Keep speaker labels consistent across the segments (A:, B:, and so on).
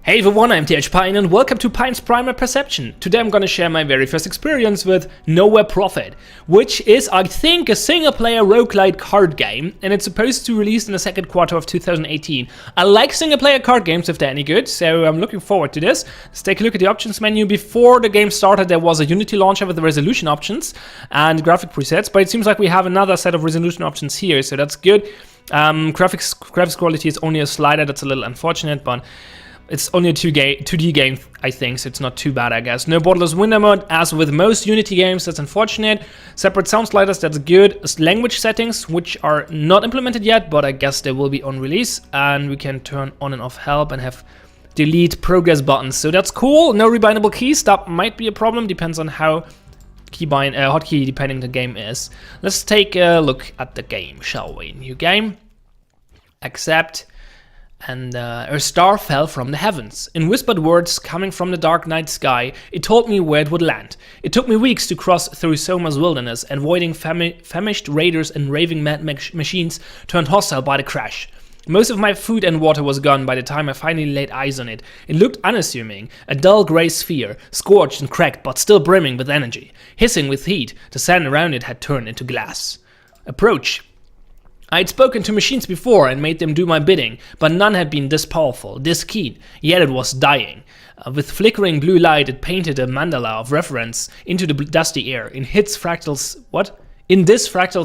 A: Hey everyone, I'm Pion and welcome to Pion's Primal Perception. Today I'm gonna share my very first experience with Nowhere Profit, which is, I think, a single-player rogue-lite card game, and it's supposed to release in the second quarter of 2018. I like single-player card games if they're any good, so I'm looking forward to this. Let's take a look at the options menu. Before the game started, there was a Unity launcher with the resolution options and graphic presets, but it seems like we have another set of resolution options here, so that's good. Graphics quality is only a slider, that's a little unfortunate, but it's only a 2D game, I think, so it's not too bad, I guess. No borderless window mode, as with most Unity games, that's unfortunate. Separate sound sliders, that's good. Language settings, which are not implemented yet, but I guess they will be on release. And we can turn on and off help and have delete progress buttons, so that's cool. No rebindable keys, that might be a problem, depends on how hotkey depending the game is. Let's take a look at the game, shall we? New game, accept. And a star fell from the heavens. In whispered words coming from the dark night sky, it told me where it would land. It took me weeks to cross through Soma's wilderness, avoiding famished raiders and raving mad machines turned hostile by the crash. Most of my food and water was gone by the time I finally laid eyes on it. It looked unassuming, a dull grey sphere, scorched and cracked but still brimming with energy. Hissing with heat, the sand around it had turned into glass. Approach. I had spoken to machines before and made them do my bidding, but none had been this powerful, this keen, yet it was dying. With flickering blue light, it painted a mandala of reference into the dusty air. In this fractal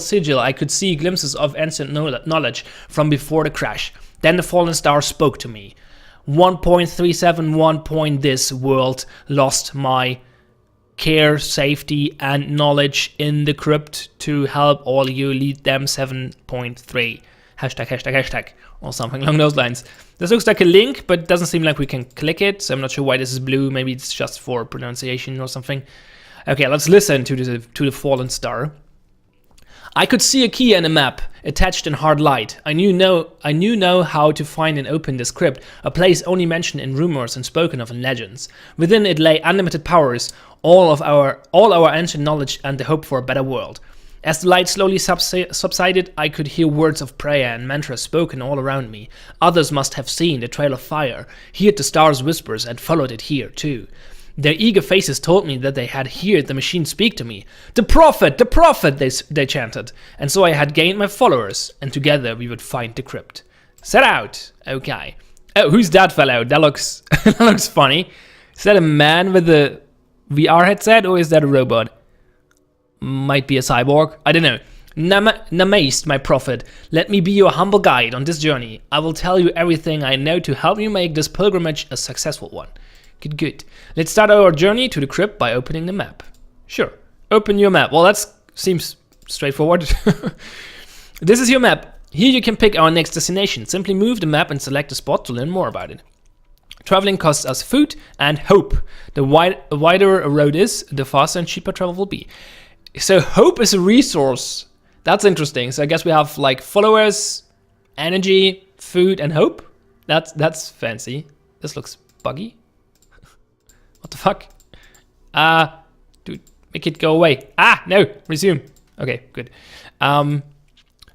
A: sigil, I could see glimpses of ancient knowledge from before the crash. Then the fallen star spoke to me. 1.371 point this world lost my care, safety, and knowledge in the crypt to help all you lead them 7.3. Hashtag, or something along those lines. This looks like a link, but it doesn't seem like we can click it, so I'm not sure why this is blue. Maybe it's just for pronunciation or something. Okay, let's listen to the fallen star. I could see a key and a map attached in hard light. I knew now how to find and open this crypt, a place only mentioned in rumors and spoken of in legends. Within it lay unlimited powers, all our ancient knowledge and the hope for a better world. As the light slowly subsided, I could hear words of prayer and mantras spoken all around me. Others must have seen the trail of fire, heard the stars' whispers, and followed it here too. Their eager faces told me that they had heard the machine speak to me. The prophet, they chanted. And so I had gained my followers, and together we would find the crypt. Set out. Okay. Oh, who's that fellow? That looks that looks funny. Is that a man with a VR headset, or is that a robot? Might be a cyborg. I don't know. Namaste, my prophet. Let me be your humble guide on this journey. I will tell you everything I know to help you make this pilgrimage a successful one. Good. Let's start our journey to the crypt by opening the map. Sure. Open your map. Well, that seems straightforward. This is your map. Here you can pick our next destination. Simply move the map and select a spot to learn more about it. Traveling costs us food and hope. The wider a road is, the faster and cheaper travel will be. So hope is a resource. That's interesting. So I guess we have like followers, energy, food, and hope. That's fancy. This looks buggy. What the fuck? Dude, make it go away. No, resume. Okay, good.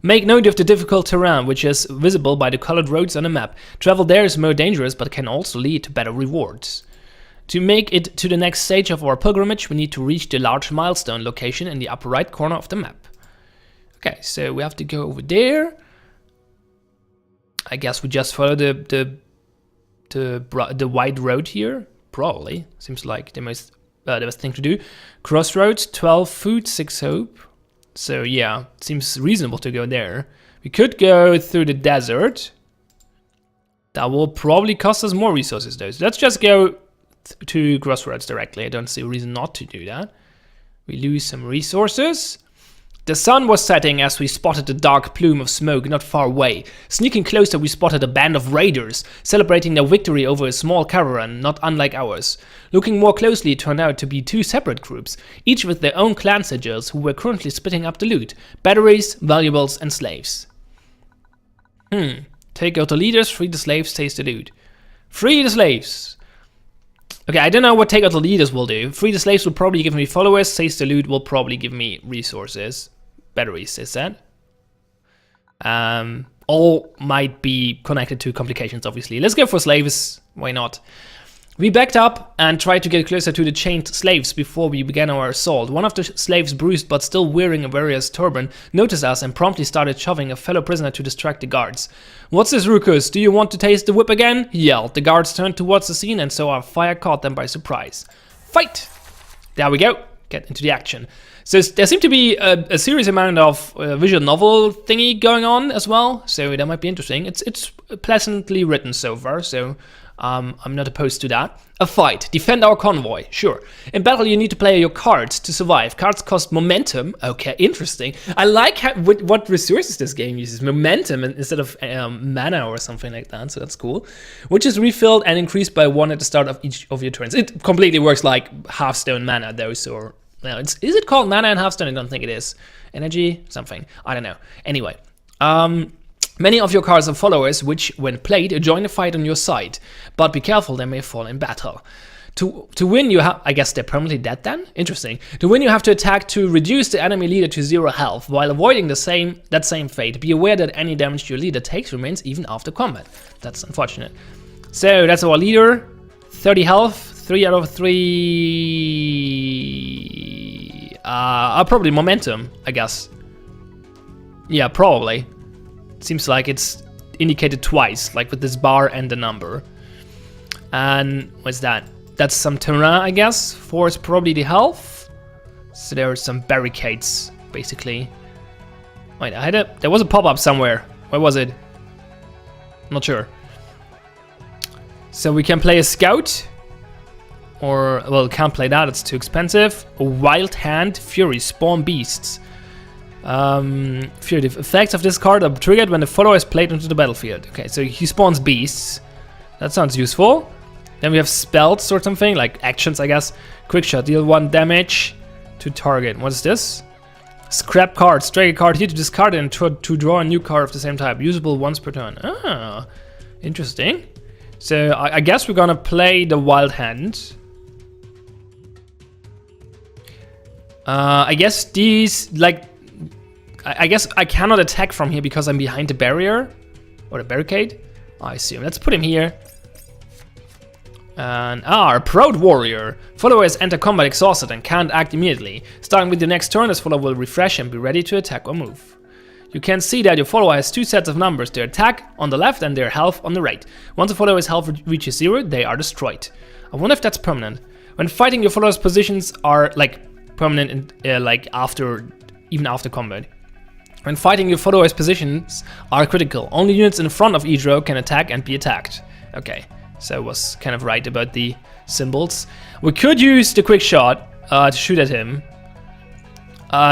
A: Make note of the difficult terrain, which is visible by the colored roads on the map. Travel there is more dangerous, but can also lead to better rewards. To make it to the next stage of our pilgrimage, we need to reach the large milestone location in the upper right corner of the map. Okay, so we have to go over there. I guess we just follow the wide road here. Probably. Seems like the best thing to do. Crossroads, 12 food, 6 hope. So yeah, seems reasonable to go there. We could go through the desert. That will probably cost us more resources though. So let's just go to Crossroads directly. I don't see a reason not to do that. We lose some resources. The sun was setting as we spotted a dark plume of smoke not far away. Sneaking closer, we spotted a band of raiders, celebrating their victory over a small caravan, not unlike ours. Looking more closely, it turned out to be two separate groups, each with their own clan sigils, who were currently splitting up the loot. Batteries, valuables, and slaves. Take out the leaders, free the slaves, taste the loot. Free the slaves! Okay, I don't know what take out the leaders will do. Free the slaves will probably give me followers, taste the loot will probably give me resources. Batteries, is that? All might be connected to complications, obviously. Let's go for slaves. Why not? We backed up and tried to get closer to the chained slaves before we began our assault. One of the slaves, bruised but still wearing a warrior's turban, noticed us and promptly started shoving a fellow prisoner to distract the guards. "What's this, ruckus? Do you want to taste the whip again?" he yelled. The guards turned towards the scene, and so our fire caught them by surprise. Fight! There we go. Get into the action. So there seemed to be a serious amount of visual novel thingy going on as well, so that might be interesting. It's pleasantly written so far, so I'm not opposed to that. A fight. Defend our convoy. Sure. In battle, you need to play your cards to survive. Cards cost momentum. Okay, interesting. I like what resources this game uses. Momentum instead of mana or something like that, so that's cool. Which is refilled and increased by 1 at the start of each of your turns. It completely works like half-stone mana, though, so... Now, is it called mana and half-stone? I don't think it is. Energy? Something. I don't know. Anyway. Many of your cards are followers, which, when played, join the fight on your side. But be careful, they may fall in battle. To win, you have... I guess they're permanently dead then? Interesting. To win, you have to attack to reduce the enemy leader to 0 health, while avoiding that same fate. Be aware that any damage your leader takes remains even after combat. That's unfortunate. So, that's our leader. 30 health. 3 out of 3... probably momentum, I guess. Yeah, probably. Seems like it's indicated twice, like with this bar and the number. And what's that? That's some terrain, I guess. 4 is probably the health. So there are some barricades, basically. Wait, there was a pop-up somewhere. Where was it? Not sure. So we can play a scout. Or, well, can't play that, it's too expensive. A wild hand, fury, spawn beasts. Fury, the effects of this card are triggered when the follower is played onto the battlefield. Okay, so he spawns beasts. That sounds useful. Then we have spells or something, like actions, I guess. Quick shot, deal 1 damage to target. What is this? Scrap card, strike a card here to discard it and to draw a new card of the same type. Usable once per turn. Ah, interesting. So I guess we're gonna play the wild hand. I guess these, like, I guess I cannot attack from here because I'm behind the barrier or the barricade. I assume. Let's put him here. And a proud warrior. Followers enter combat exhausted and can't act immediately. Starting with the next turn, this follower will refresh and be ready to attack or move. You can see that your follower has 2 sets of numbers, their attack on the left and their health on the right. Once a follower's health reaches 0, they are destroyed. I wonder if that's permanent. When fighting, your followers' positions are like permanent, like even after combat. When fighting, your followers' positions are critical. Only units in front of each row can attack and be attacked. Okay, so I was kind of right about the symbols. We could use the quick shot to shoot at him,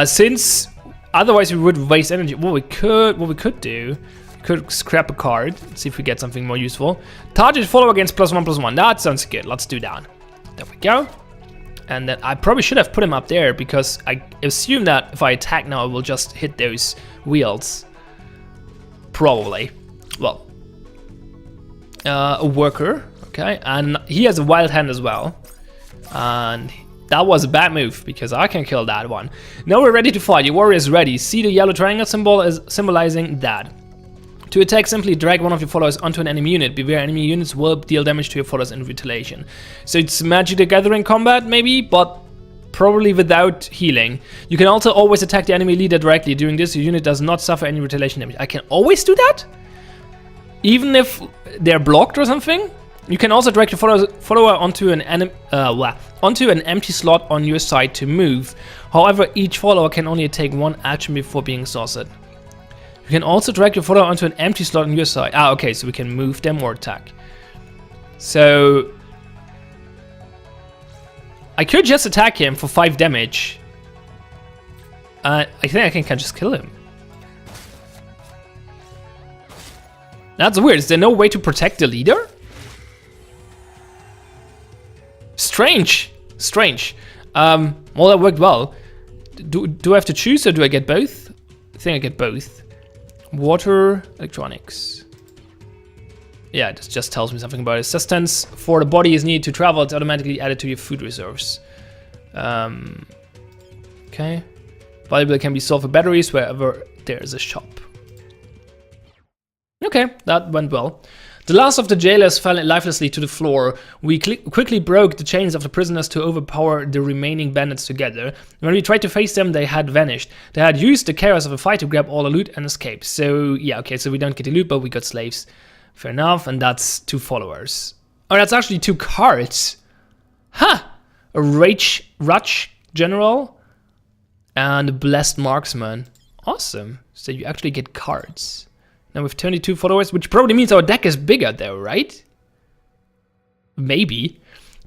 A: since otherwise we would waste energy. What we could do, we could scrap a card, see if we get something more useful. Target follower against +1/+1. That sounds good. Let's do that. There we go. And then I probably should have put him up there because I assume that if I attack now, I will just hit those wheels. Probably. Well, a worker. Okay, and he has a wild hand as well. And that was a bad move because I can kill that one. Now we're ready to fight. Your warrior is ready. See the yellow triangle symbol as symbolizing that. To attack, simply drag one of your followers onto an enemy unit. Beware, enemy units will deal damage to your followers in retaliation. So it's Magic the Gathering combat, maybe, but probably without healing. You can also always attack the enemy leader directly. Doing this, your unit does not suffer any retaliation damage. I can always do that? Even if they're blocked or something? You can also drag your follower onto an empty slot on your side to move. However, each follower can only take 1 action before being exhausted. You can also drag your follower onto an empty slot on your side. Ah, okay, so we can move them or attack. So I could just attack him for 5 damage. I think I can just kill him. That's weird. Is there no way to protect the leader? Strange. Strange. Well, that worked well. Do I have to choose or do I get both? I think I get both. Water, electronics. Yeah, it just tells me something about it. Sustenance for the body is needed to travel. It's automatically added to your food reserves. Okay. Valuable can be sold for batteries wherever there is a shop. Okay, that went well. The last of the jailers fell lifelessly to the floor. We quickly broke the chains of the prisoners to overpower the remaining bandits together. When we tried to face them, they had vanished. They had used the chaos of a fight to grab all the loot and escape. So, yeah, okay, so we don't get the loot, but we got slaves. Fair enough, and that's 2 followers. Oh, that's actually 2 cards. Ha! Huh. A Rutsch General and a Blessed Marksman. Awesome. So you actually get cards. Now with 22 followers, which probably means our deck is bigger though, right? Maybe.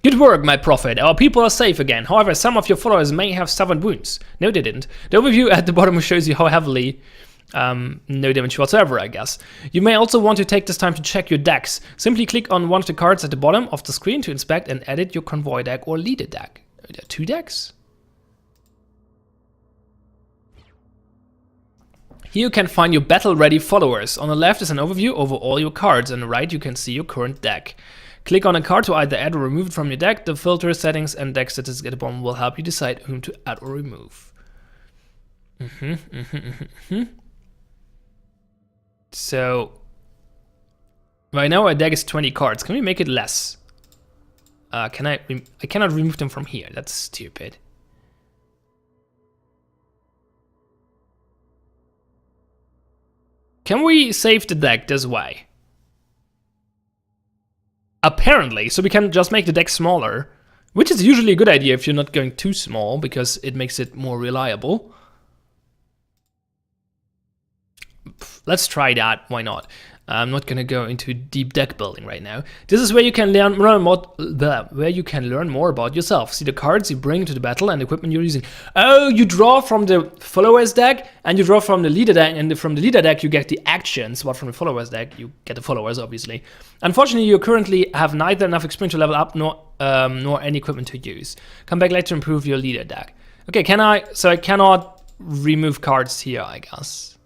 A: Good work, my prophet. Our people are safe again. However, some of your followers may have suffered wounds. No, they didn't. The overview at the bottom shows you how heavily. No damage whatsoever, I guess. You may also want to take this time to check your decks. Simply click on one of the cards at the bottom of the screen to inspect and edit your convoy deck or leader deck. Are there 2 decks? Here you can find your battle-ready followers. On the left is an overview over all your cards. On the right you can see your current deck. Click on a card to either add or remove it from your deck. The filter settings and deck statistics at the bottom will help you decide whom to add or remove. So, right now our deck is 20 cards. Can we make it less? I cannot remove them from here. That's stupid. Can we save the deck this way? Apparently, so we can just make the deck smaller, which is usually a good idea if you're not going too small, because it makes it more reliable. Let's try that, why not? I'm not gonna go into deep deck building right now. This is where you can learn more about yourself. See the cards you bring to the battle and the equipment you're using. Oh, you draw from the followers deck and you draw from the leader deck, and from the leader deck you get the actions, while from the followers deck you get the followers, obviously. Unfortunately, you currently have neither enough experience to level up nor any equipment to use. Come back later to improve your leader deck. Okay, so I cannot remove cards here, I guess.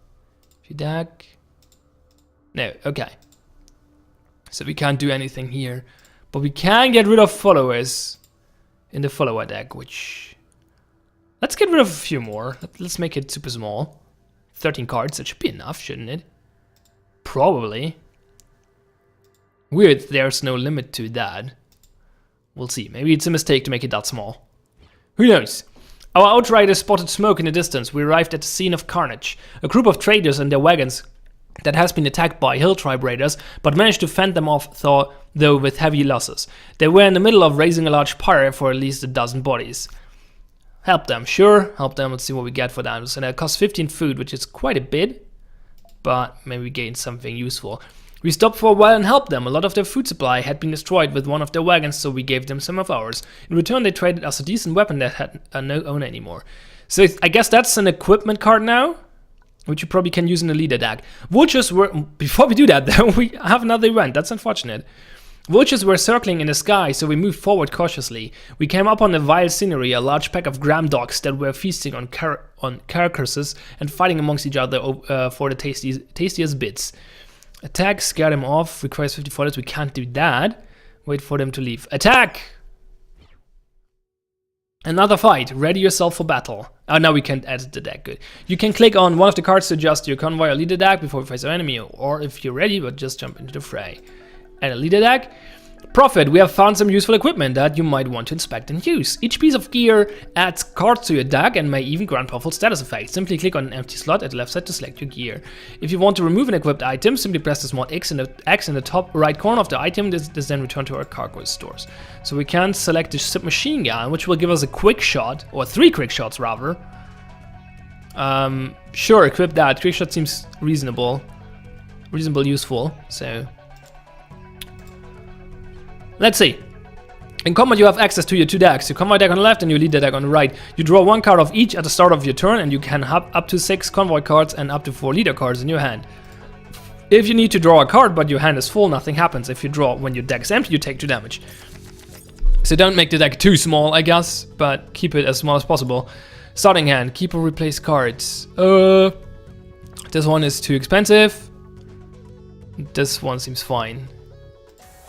A: View deck. No, okay. So we can't do anything here. But we can get rid of followers in the follower deck, which... Let's get rid of a few more. Let's make it super small. 13 cards, that should be enough, shouldn't it? Probably. Weird, there's no limit to that. We'll see. Maybe it's a mistake to make it that small. Who knows? Our outriders spotted smoke in the distance. We arrived at the scene of carnage. A group of traders and their wagons that has been attacked by hill tribe raiders, but managed to fend them off though with heavy losses. They were in the middle of raising a large pyre for at least a dozen bodies. Help them, sure, help them, let's see what we get for that. So that costs 15 food, which is quite a bit, but maybe we gain something useful. We stopped for a while and helped them. A lot of their food supply had been destroyed with one of their wagons, so we gave them some of ours. In return, they traded us a decent weapon that had no owner anymore. So I guess that's an equipment card now, which you probably can use in the leader deck. Vultures were... Before we do that, though, we have another event. That's unfortunate. Vultures were circling in the sky, so we moved forward cautiously. We came up on a wild scenery, a large pack of gram dogs that were feasting on carcasses and fighting amongst each other for the tastiest bits. Attack, scare them off, requires 50 followers. We can't do that. Wait for them to leave. Attack! Another fight. Ready yourself for battle. Oh, now we can't edit the deck. Good. You can click on one of the cards to adjust your convoy or leader deck before we face our enemy, or if you're ready, but just jump into the fray. And a leader deck. Prophet, we have found some useful equipment that you might want to inspect and use. Each piece of gear adds cards to your deck and may even grant powerful status effects. Simply click on an empty slot at the left side to select your gear. If you want to remove an equipped item, simply press the small X in the top right corner of the item. This then return to our cargo stores. So we can select the submachine gun, which will give us a quick shot, or 3 quick shots rather. Sure, equip that. Quick shot seems reasonable, useful. So let's see. In combat, you have access to your 2 decks. Your convoy deck on the left and your leader deck on the right. You draw 1 card of each at the start of your turn, and you can have up to 6 convoy cards and up to 4 leader cards in your hand. If you need to draw a card but your hand is full, nothing happens. If you draw when your deck is empty, you take 2 damage. So don't make the deck too small, I guess, but keep it as small as possible. Starting hand, keep or replace cards. This one is too expensive. This one seems fine.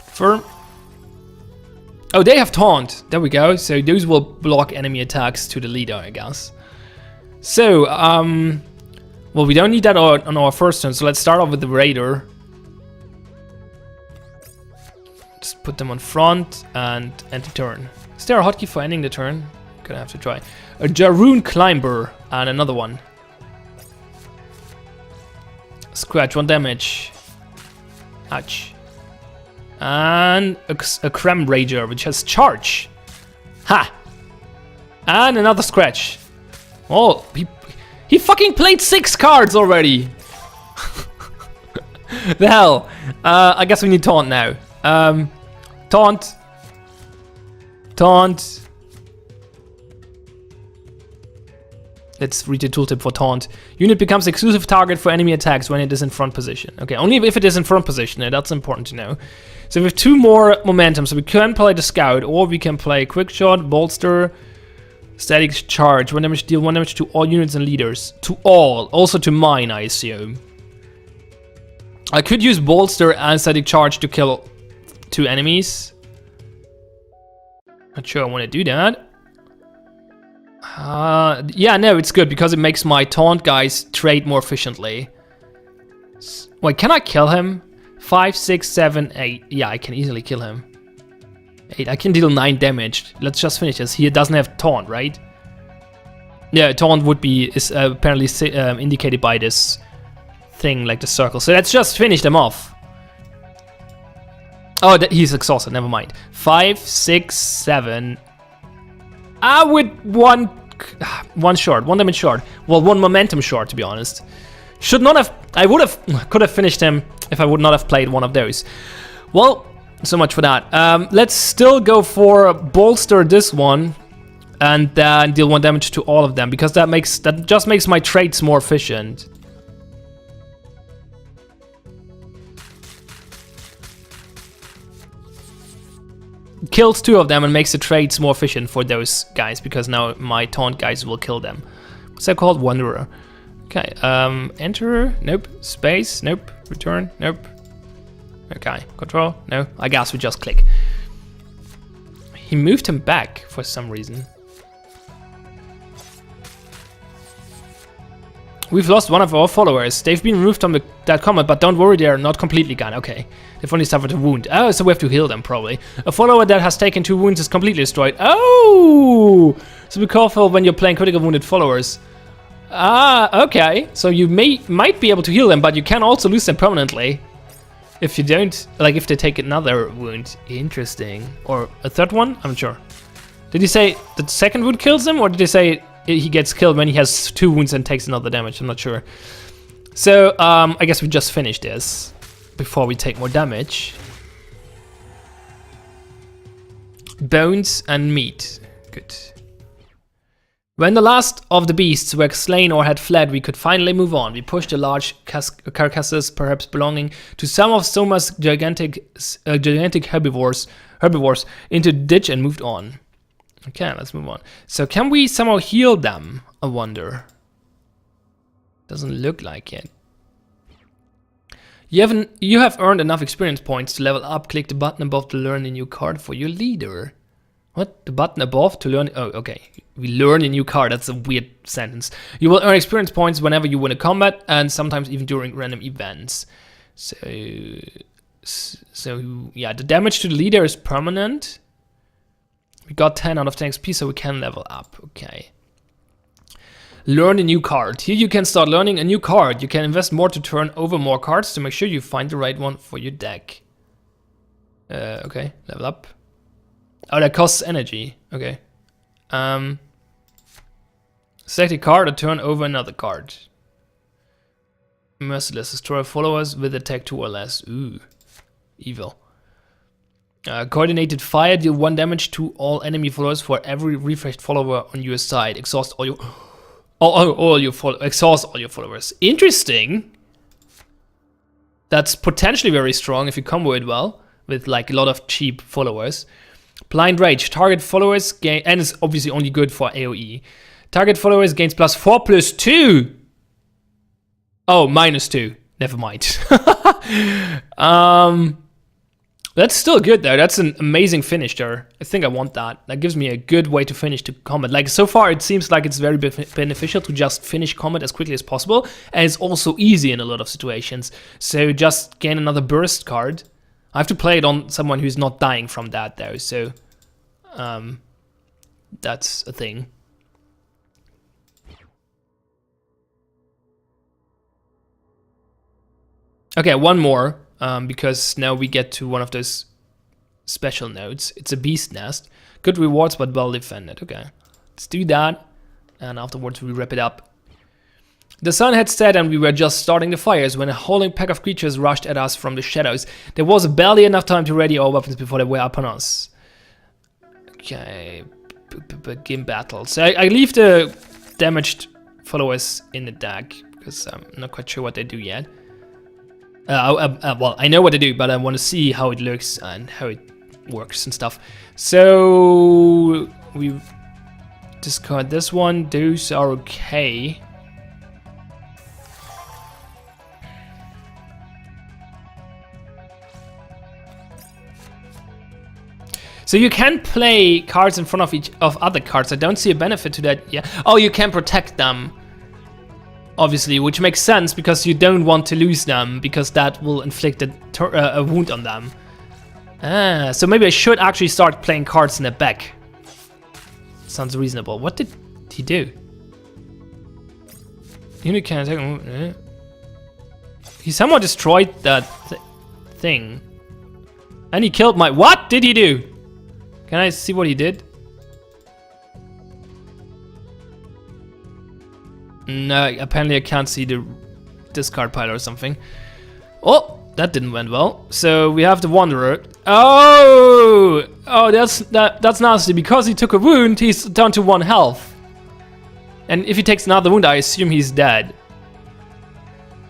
A: Firm. Oh, they have taunt. There we go. So those will block enemy attacks to the leader, I guess. So, well, we don't need that on our first turn. So let's start off with the raider. Put them on front and end the turn. Is there a hotkey for ending the turn? Gonna have to try. A Jaroon Climber and another one. Scratch, 1 damage. Ouch. And a Krem Rager, which has charge. Ha! And another scratch. Oh, he fucking played 6 cards already. The hell. I guess we need taunt now. Taunt. Taunt. Let's read the tooltip for taunt. Unit becomes exclusive target for enemy attacks when it is in front position. Okay, only if it is in front position, and that's important to know. So we have 2 more momentum, so we can play the scout, or we can play quick shot, bolster, static charge, 1 damage, deal 1 damage to all units and leaders. To all, also to mine, I assume. I could use bolster and static charge to kill 2 enemies. Not sure I want to do that. Yeah, no, it's good because it makes my taunt guys trade more efficiently. Wait, can I kill him? 5, 6, 7, 8. Yeah, I can easily kill him. 8. I can deal 9 damage. Let's just finish this. He doesn't have taunt, right? Yeah, taunt would be apparently indicated by this thing, like the circle. So let's just finish them off. Oh, he's exhausted. Never mind. 5, 6, 7. With one short, 1 damage short. Well, 1 momentum short, to be honest. Should not have. Could have finished him if I would not have played one of those. Well, so much for that. Let's still go for bolster this one and deal 1 damage to all of them because that just makes my trades more efficient. Kills 2 of them and makes the trades more efficient for those guys because now my taunt guys will kill them. What's that called? Wanderer. Okay, enter, nope. Space, nope. Return, nope. Okay, control, no. I guess we just click. He moved him back for some reason. We've lost one of our followers. They've been removed from that combat, but don't worry, they're not completely gone. Okay, they've only suffered a wound. Oh, so we have to heal them, probably. A follower that has taken 2 wounds is completely destroyed. Oh! So be careful when you're playing critical wounded followers. Ah, okay. So you might be able to heal them, but you can also lose them permanently. If you don't, like if they take another wound. Interesting. Or a 3rd one? I'm not sure. Did he say the 2nd wound kills him, or did he say he gets killed when he has 2 wounds and takes another damage? I'm not sure. So, I guess we just finished this before we take more damage. Bones and meat. Good. When the last of the beasts were slain or had fled, we could finally move on. We pushed the large carcasses, perhaps belonging to some of Soma's gigantic herbivores, into the ditch and moved on. Okay, let's move on. So can we somehow heal them? I wonder. Doesn't look like it. You have earned enough experience points to level up. Click the button above to learn a new card for your leader. What? The button above to learn? Oh, okay. We learn a new card. That's a weird sentence. You will earn experience points whenever you win a combat and sometimes even during random events. So yeah, the damage to the leader is permanent. We got 10 out of 10 XP, so we can level up. Okay. Learn a new card. Here you can start learning a new card. You can invest more to turn over more cards to make sure you find the right one for your deck. Okay, level up. Oh, that costs energy. Okay. Select a card or turn over another card. Merciless. Destroy followers with attack 2 or less. Ooh. Evil. Coordinated fire. Deal 1 damage to all enemy followers for every refreshed follower on your side. Exhaust all your... exhaust all your followers. Interesting. That's potentially very strong if you combo it well. With like a lot of cheap followers. Blind Rage. Target followers gain... And it's obviously only good for AoE. Target followers gains +4/+2. Oh, -2. Never mind. That's still good though. That's an amazing finish there. I think I want that. That gives me a good way to finish the combat. Like so far it seems like it's very beneficial to just finish combat as quickly as possible. And it's also easy in a lot of situations. So just gain another burst card. I have to play it on someone who's not dying from that though, so that's a thing. Okay, one more, because now we get to one of those special nodes. It's a beast nest. Good rewards, but well defended. Okay, let's do that, and afterwards we wrap it up. The sun had set and we were just starting the fires when a howling pack of creatures rushed at us from the shadows. There was barely enough time to ready our weapons before they were upon us. Okay, begin battle. So I leave the damaged followers in the deck because I'm not quite sure what they do yet. Well, I know what they do, but I want to see how it looks and how it works and stuff. So we discard this one. Those are okay. So you can play cards in front of other cards. I don't see a benefit to that. Yeah. Oh, you can protect them. Obviously, which makes sense because you don't want to lose them because that will inflict a wound on them. Ah, so maybe I should actually start playing cards in the back. Sounds reasonable. What did he do? Unit can attack. He somehow destroyed that thing. And he killed my... What did he do? Can I see what he did? No, apparently I can't see the discard pile or something. Oh, that didn't went well. So we have the Wanderer. Oh, that's nasty. Because he took a wound, he's down to 1 health. And if he takes another wound, I assume he's dead.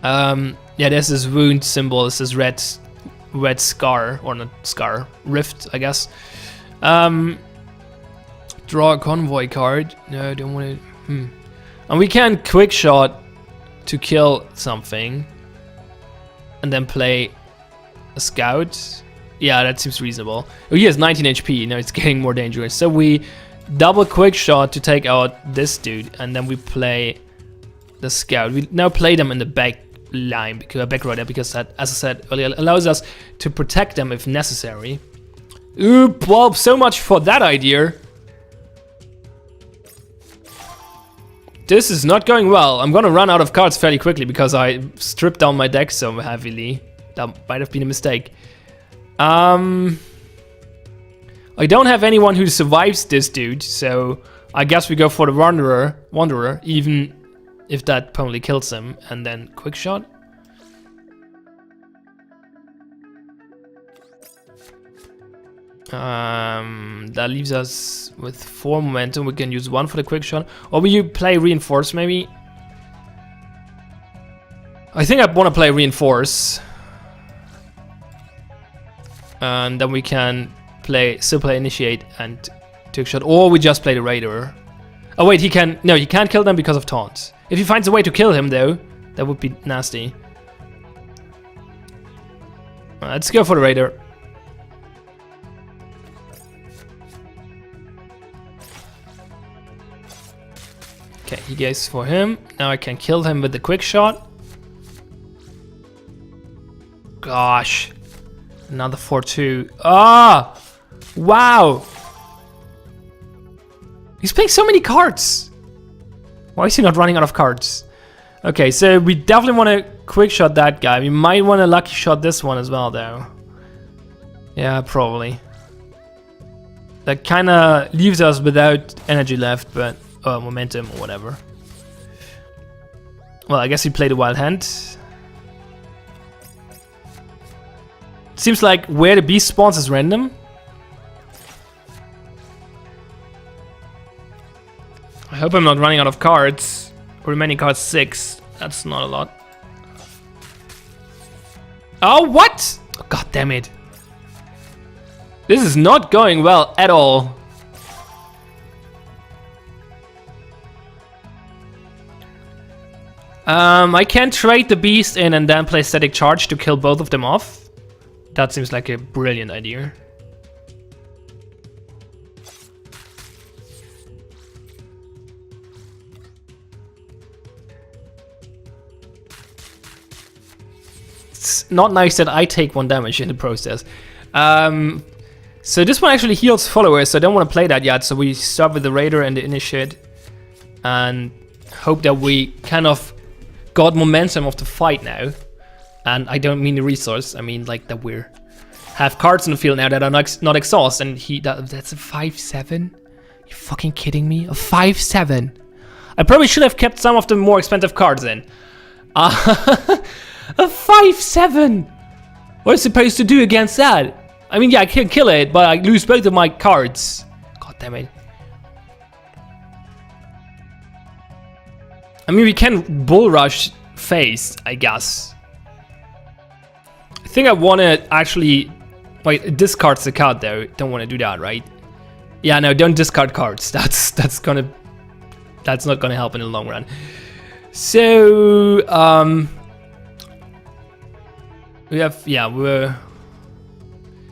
A: Yeah, there's this wound symbol. It's this red scar, or not scar, rift, I guess. Draw a convoy card. No, I don't want to. And we can quick shot to kill something, and then play a scout. Yeah, that seems reasonable. Oh, he has 19 HP. Now it's getting more dangerous. So we double quick shot to take out this dude, and then we play the scout. We now play them in the back line, back row, because that, as I said earlier, allows us to protect them if necessary. Oop, well, so much for that idea. This is not going well. I'm gonna run out of cards fairly quickly because I stripped down my deck so heavily. That might have been a mistake. I don't have anyone who survives this dude, so I guess we go for the Wanderer, even if that probably kills him, and then quick shot. That leaves us with 4 momentum. We can use 1 for the quick shot, or will you play reinforce maybe? I think I want to play reinforce, and then we can still play initiate and take shot, or we just play the raider. Oh wait, he can't kill them because of taunt. If he finds a way to kill him though, that would be nasty. Let's go for the raider. Okay, he goes for him. Now I can kill him with the quick shot. Gosh. Another 4-2. Ah! Wow! He's playing so many cards! Why is he not running out of cards? Okay, so we definitely want to quick shot that guy. We might want to lucky shot this one as well, though. Yeah, probably. That kind of leaves us without energy left, but... momentum or whatever. Well, I guess he played a wild hand. Seems like where the beast spawns is random. I hope I'm not running out of cards. Remaining cards 6. That's not a lot. Oh, what? Oh, God damn it. This is not going well at all. I can trade the beast in and then play static charge to kill both of them off. That seems like a brilliant idea. it's not nice that I take 1 damage in the process. So this one actually heals followers, so I don't want to play that yet. So we start with the Raider and the Initiate and hope that we kind of got momentum of the fight now. And I don't mean the resource, I mean like that we have cards in the field now that are not exhaust. And that's a 5/7? You fucking kidding me? A 5/7? I probably should have kept some of the more expensive cards in. A 5/7? What is it supposed to do against that? I mean, yeah, I can kill it, but I lose both of my cards. God damn it. I mean, we can bull rush face, I guess. I think I want to actually... Wait, it discards the card though. Don't want to do that, right? Yeah, no, don't discard cards. That's not gonna help in the long run. So, we have... Yeah,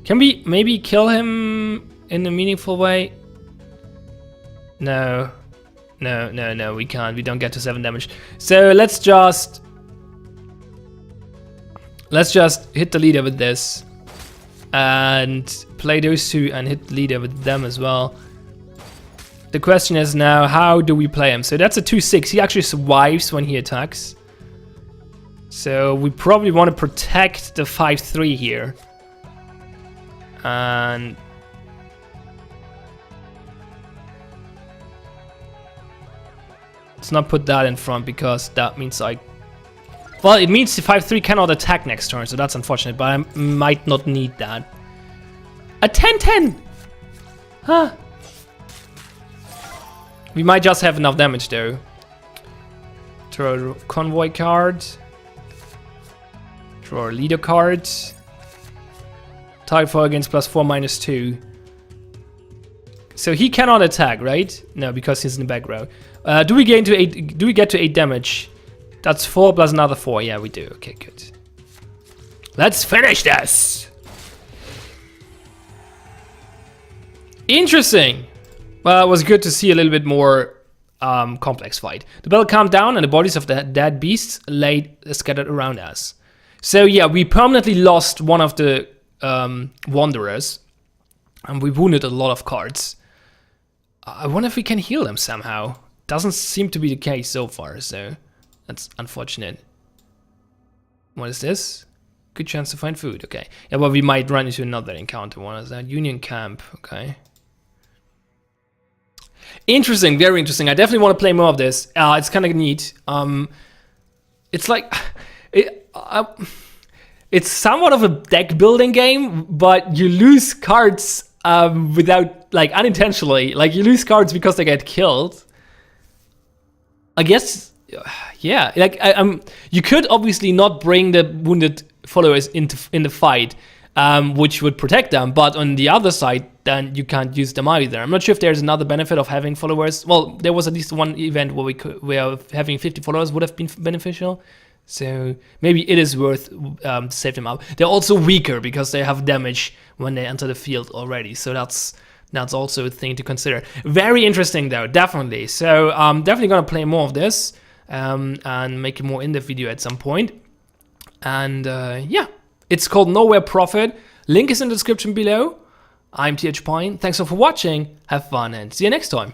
A: can we maybe kill him in a meaningful way? No, we can't. We don't get to 7 damage. So let's just hit the leader with this and play those 2 and hit the leader with them as well. The question is now, how do we play him? So that's a 2/6. He actually survives when he attacks. So we probably want to protect the 5/3 here. And let's not put that in front because that means well, it means the 5/3 cannot attack next turn, so that's unfortunate, but I might not need that. A 10/10! Huh. We might just have enough damage though. Draw a convoy card. Draw a leader card. Target for against +4/-2. So he cannot attack, right? No, because he's in the back row. Do we get to 8 damage? That's 4 plus another 4. Yeah, we do. Okay, good. Let's finish this. Interesting. Well, it was good to see a little bit more complex fight. The battle calmed down and the bodies of the dead beasts lay scattered around us. So yeah, we permanently lost one of the wanderers, and we wounded a lot of cards. I wonder if we can heal them somehow. Doesn't seem to be the case so far, so that's unfortunate. What is this? Good chance to find food. Okay, yeah, well, we might run into another encounter. What is that? Union camp. Okay, interesting, very interesting. I definitely want to play more of this. It's kind of neat. It's like it's somewhat of a deck building game, but you lose cards without, like, unintentionally. Like, you lose cards because they get killed. I guess, yeah. Like, you could obviously not bring the wounded followers in the fight, which would protect them. But on the other side, then you can't use them either. I'm not sure if there's another benefit of having followers. Well, there was at least one event where having 50 followers would have been beneficial. So maybe it is worth to save them up. They're also weaker because they have damage when they enter the field already. So that's also a thing to consider. Very interesting though, definitely. So I'm definitely gonna play more of this and make it more in the video at some point. And yeah, it's called Nowhere Profit. Link is in the description below. I'm TH Pion. Thanks all for watching. Have fun and see you next time.